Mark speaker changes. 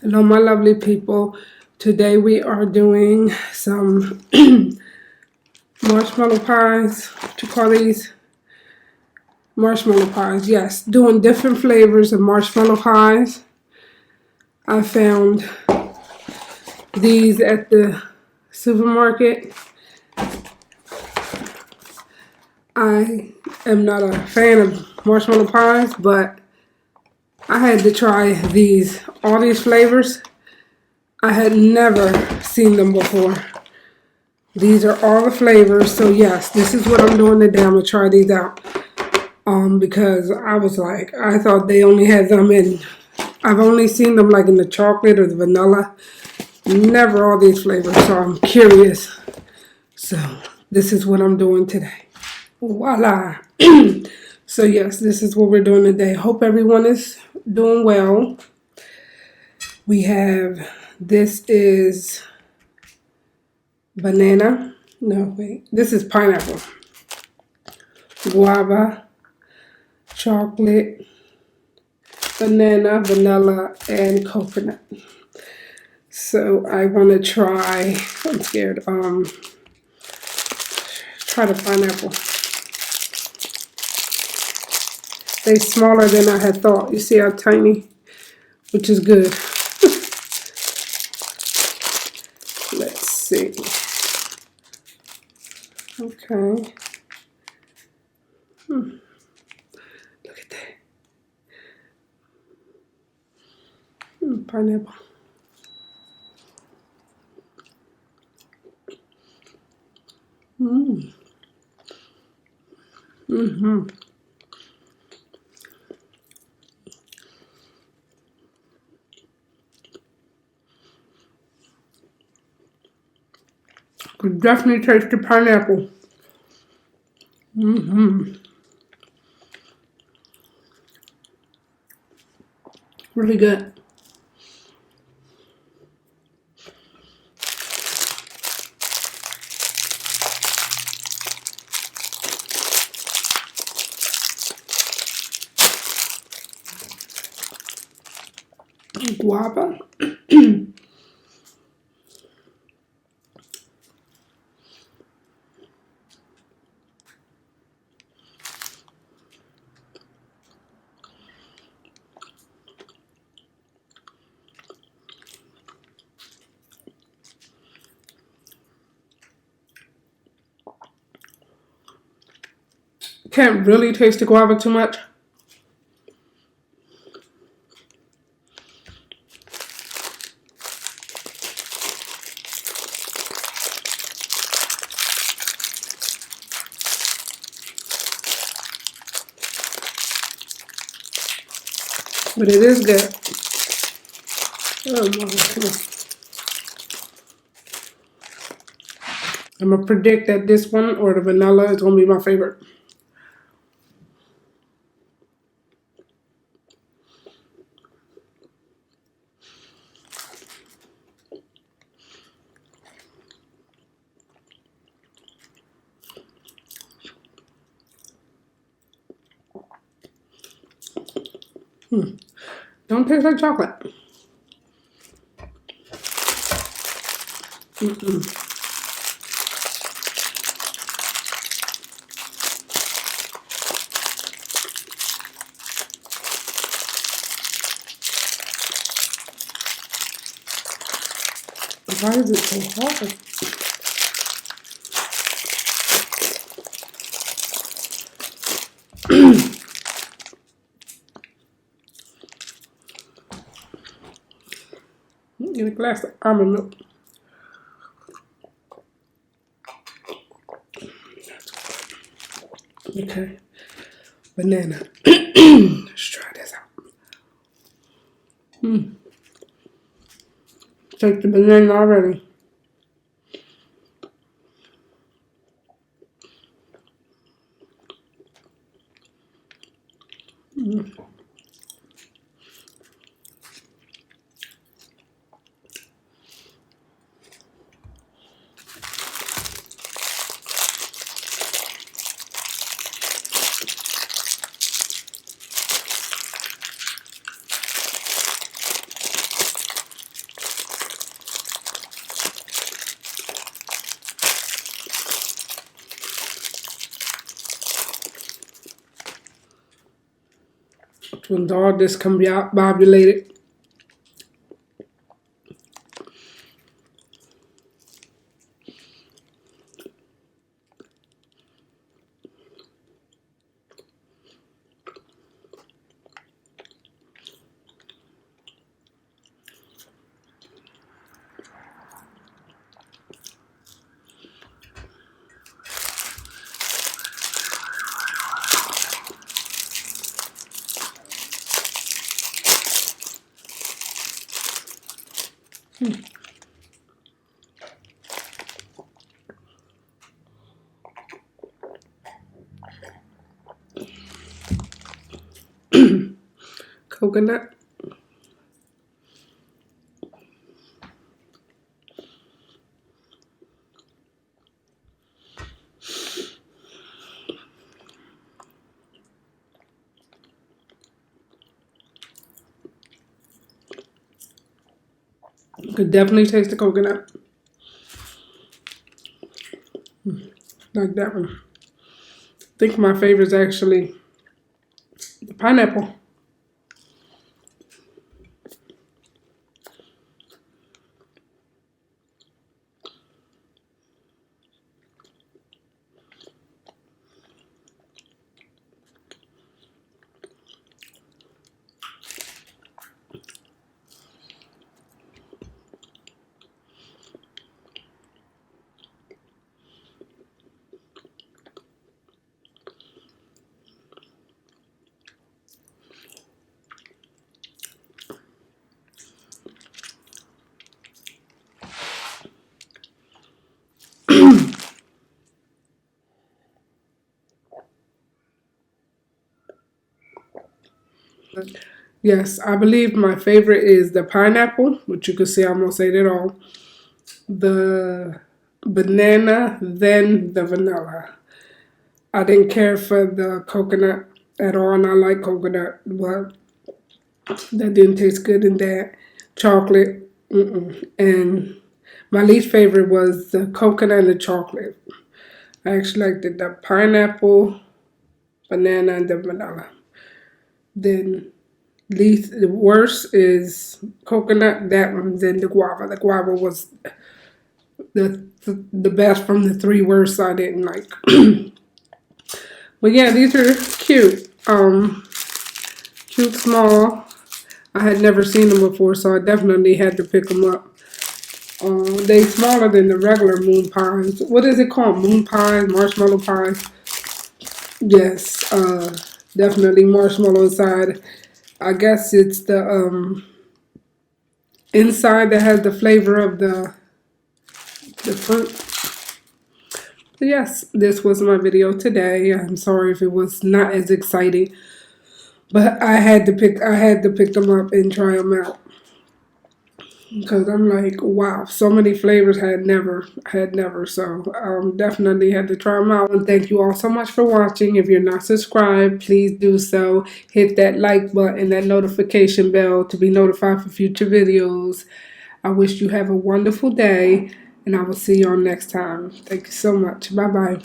Speaker 1: Hello, my lovely people. Today we are doing some marshmallow pies. What you call these? Marshmallow pies. Yes, doing different flavors of marshmallow pies. I found these at the supermarket. I am not a fan of marshmallow pies, but I had to try all these flavors. I had never seen them before. These are all the flavors, so yes, this is what I'm doing today. I'm gonna try these out. Because I thought they only had them I've only seen them like in the chocolate or the vanilla. Never all these flavors, so I'm curious. So this is what I'm doing today. Voila. So yes, this is what we're doing today. Hope everyone is doing well. This is banana. No, wait. This is pineapple. Guava, chocolate, banana, vanilla, and coconut. So I want to try, I'm scared, try the pineapple. They're smaller than I had thought. You see how tiny? Which is good. Let's see. Okay. Look at that. Pineapple. Could definitely taste the pineapple. Really good. Guava. Can't really taste the guava too much. But it is good. Oh my. I'm going to predict that this one or the vanilla is going to be my favorite. Don't taste like chocolate. Why is it so hard? Get a glass of almond milk. Okay. Banana. Let's try this out. Take the banana already. When all discombobulated. Coconut. You could definitely taste the coconut. Like that one. I think my favorite is actually the pineapple. Yes, I believe my favorite is the pineapple, which you can see I almost ate it all. The banana, then the vanilla. I didn't care for the coconut at all, and I like coconut, but that didn't taste good in that. Chocolate, and my least favorite was the coconut and the chocolate. I actually liked the pineapple, banana, and the vanilla. Then least the worst is coconut. That one. Then the guava. The guava was the best from the three worst I didn't like. But yeah, these are cute. Cute, small. I had never seen them before, so I definitely had to pick them up. They smaller than the regular moon pies. What is it called? Moon pies, marshmallow pies. Yes, definitely marshmallow inside. I guess it's the inside that has the flavor of the fruit. But yes, this was my video today. I'm sorry if it was not as exciting, but I had to pick them up and try them out. Because I'm like, wow, so many flavors had never. So definitely had to try them out. And thank you all so much for watching. If you're not subscribed, please do so. Hit that like button, that notification bell to be notified for future videos. I wish you have a wonderful day, and I will see you all next time. Thank you so much. Bye-bye.